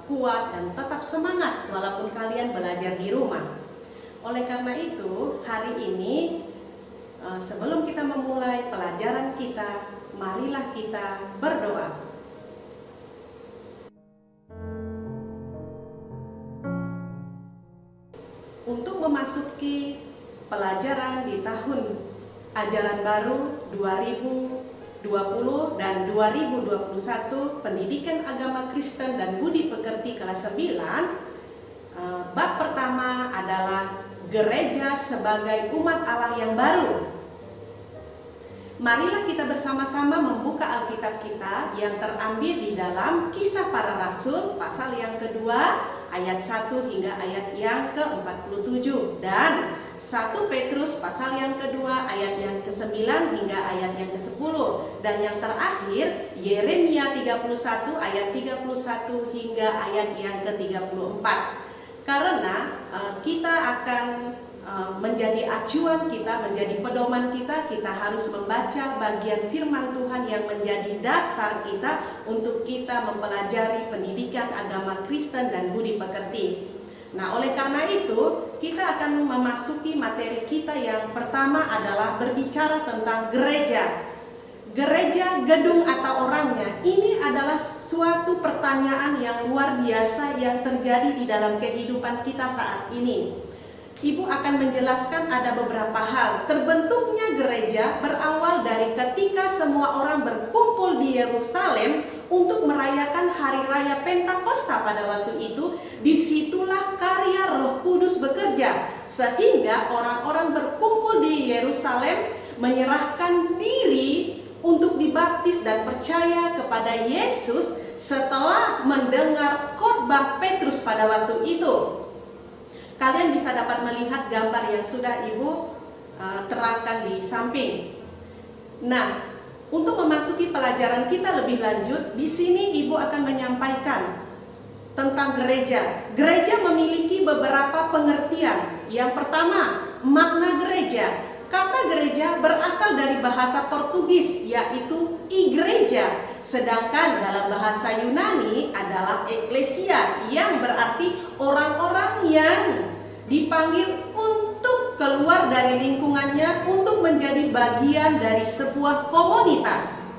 kuat dan tetap semangat walaupun kalian belajar di rumah. Oleh karena itu, hari ini sebelum kita memulai pelajaran kita, marilah kita berdoa. Untuk memasuki pelajaran di tahun ajaran baru 2020 dan 2021 Pendidikan Agama Kristen dan Budi Pekerti kelas 9, bab pertama adalah gereja sebagai umat Allah yang baru. Marilah kita bersama-sama membuka Alkitab kita yang terambil di dalam Kisah Para Rasul pasal yang kedua ayat 1 hingga ayat yang ke-47 dan 1 Petrus pasal yang kedua ayat yang ke-9 hingga ayat yang ke-10 dan yang terakhir Yeremia 31 ayat 31 hingga ayat yang ke-34. Karena kita akan menjadi acuan kita, menjadi pedoman kita, kita harus membaca bagian firman Tuhan yang menjadi dasar kita untuk kita mempelajari pendidikan agama Kristen dan budi pekerti. Nah, oleh karena itu, kita akan memasuki materi kita yang pertama adalah berbicara tentang gereja. Gereja, gedung atau orangnya, ini adalah suatu pertanyaan yang luar biasa yang terjadi di dalam kehidupan kita saat ini. Ibu akan menjelaskan ada beberapa hal. Terbentuknya gereja berawal dari ketika semua orang berkumpul di Yerusalem untuk merayakan hari raya Pentakosta pada waktu itu. Disitulah karya Roh Kudus bekerja, sehingga orang-orang berkumpul di Yerusalem menyerahkan diri untuk dibaptis dan percaya kepada Yesus setelah mendengar khotbah Petrus pada waktu itu. Kalian bisa dapat melihat gambar yang sudah Ibu terangkan di samping. Nah, untuk memasuki pelajaran kita lebih lanjut, di sini Ibu akan menyampaikan tentang gereja. Gereja memiliki beberapa pengertian. Yang pertama, makna gereja. Kata gereja berasal dari bahasa Portugis, yaitu igreja. Sedangkan dalam bahasa Yunani adalah eklesia, yang berarti orang-orang yang dipanggil untuk keluar dari lingkungannya untuk menjadi bagian dari sebuah komunitas.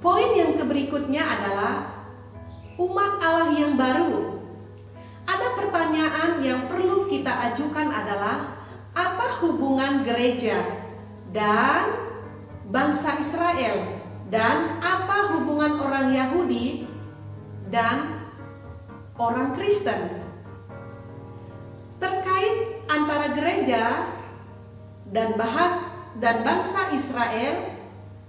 Poin yang berikutnya adalah umat Allah yang baru. Ada pertanyaan yang perlu kita ajukan adalah apa hubungan gereja dan bangsa Israel, dan apa hubungan orang Yahudi dan orang Kristen? Terkait antara gereja dan bangsa Israel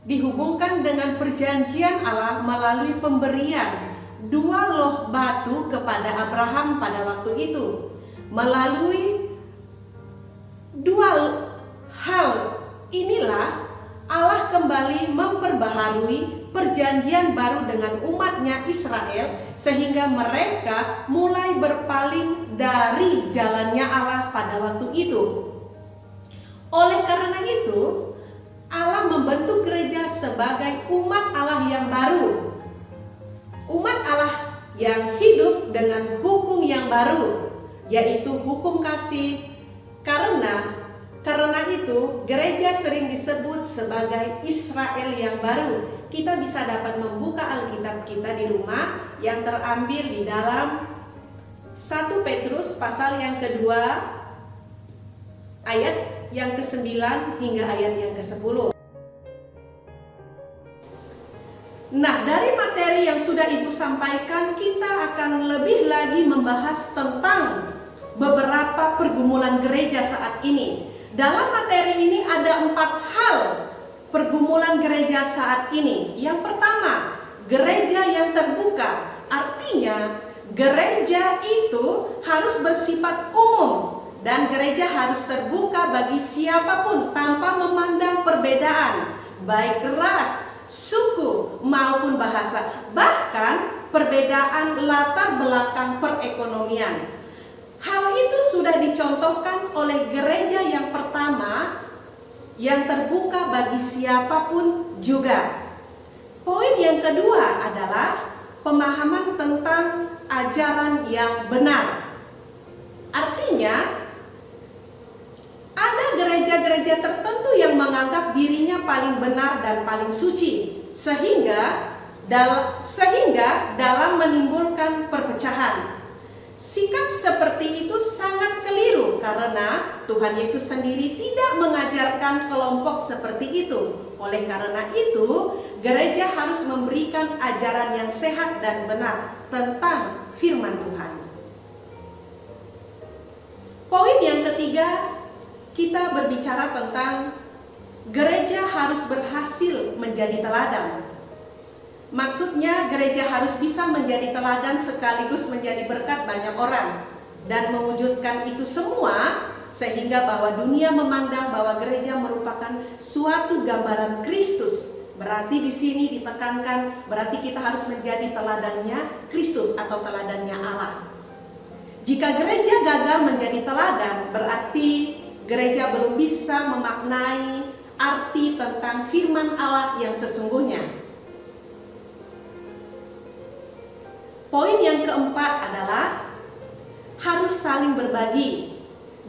dihubungkan dengan perjanjian Allah melalui pemberian 2 loh batu kepada Abraham pada waktu itu. Melalui 2 hal inilah Allah kembali memperbaharui perjanjian baru dengan umatnya Israel, sehingga mereka mulai berpaling dari jalannya Allah pada waktu itu. Oleh karena itu, Allah membentuk gereja sebagai umat Allah yang baru, umat Allah yang hidup dengan hukum yang baru, yaitu hukum kasih. Karena itu, gereja sering disebut sebagai Israel yang baru. Kita bisa dapat membuka Alkitab kita di rumah yang terambil di dalam 1 Petrus pasal yang kedua ayat yang ke-9 hingga ayat yang ke-10. Nah, dari materi yang sudah Ibu sampaikan, kita akan lebih lagi membahas tentang beberapa pergumulan gereja saat ini. Dalam materi ini ada 4 hal pergumulan gereja saat ini. Yang pertama, gereja yang terbuka. Artinya, gereja itu harus bersifat umum dan gereja harus terbuka bagi siapapun tanpa memandang perbedaan, baik ras, suku maupun bahasa, bahkan perbedaan latar belakang perekonomian. Hal itu sudah dicontohkan oleh gereja yang pertama yang terbuka bagi siapapun juga. Poin yang kedua adalah pemahaman tentang ajaran yang benar. Artinya, ada gereja-gereja tertentu yang menganggap dirinya paling benar dan paling suci, sehingga dalam menimbulkan perpecahan. Sikap seperti itu sangat keliru karena Tuhan Yesus sendiri tidak mengajarkan kelompok seperti itu. Oleh karena itu, gereja harus memberikan ajaran yang sehat dan benar tentang firman Tuhan. Poin yang ketiga, kita berbicara tentang gereja harus berhasil menjadi teladan. Maksudnya gereja harus bisa menjadi teladan sekaligus menjadi berkat banyak orang dan mewujudkan itu semua sehingga bahwa dunia memandang bahwa gereja merupakan suatu gambaran Kristus. Berarti di sini ditekankan berarti kita harus menjadi teladannya Kristus atau teladannya Allah. Jika gereja gagal menjadi teladan, berarti gereja belum bisa memaknai arti tentang firman Allah yang sesungguhnya. Poin yang keempat adalah harus saling berbagi.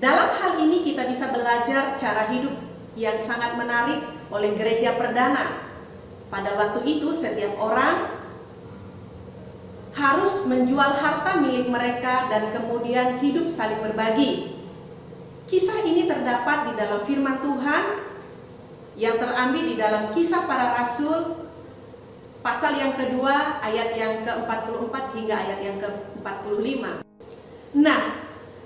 Dalam hal ini kita bisa belajar cara hidup yang sangat menarik oleh gereja perdana. Pada waktu itu setiap orang harus menjual harta milik mereka dan kemudian hidup saling berbagi. Kisah ini terdapat di dalam firman Tuhan yang terambil di dalam Kisah Para Rasul pasal yang kedua ayat yang ke-44 hingga ayat yang ke-45. Nah,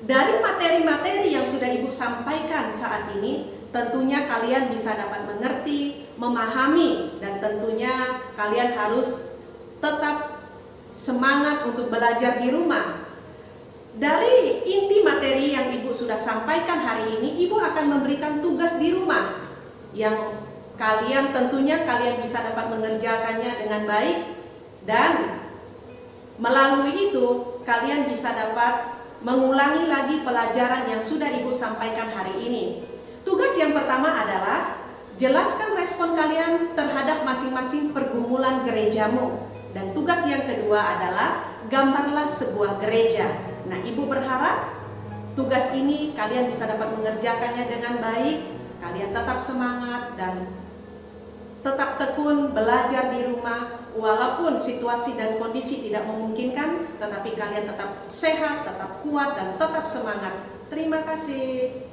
dari materi-materi yang sudah Ibu sampaikan saat ini, tentunya kalian bisa dapat mengerti, memahami, dan tentunya kalian harus tetap semangat untuk belajar di rumah. Dari inti materi yang Ibu sudah sampaikan hari ini, Ibu akan memberikan tugas di rumah yang tentunya kalian bisa dapat mengerjakannya dengan baik, dan melalui itu kalian bisa dapat mengulangi lagi pelajaran yang sudah Ibu sampaikan hari ini. Tugas yang pertama adalah jelaskan respon kalian terhadap masing-masing pergumulan gerejamu, dan tugas yang kedua adalah gambarlah sebuah gereja. Nah, Ibu berharap tugas ini kalian bisa dapat mengerjakannya dengan baik, kalian tetap semangat dan tetap tekun belajar di rumah, walaupun situasi dan kondisi tidak memungkinkan, tetapi kalian tetap sehat, tetap kuat, dan tetap semangat. Terima kasih.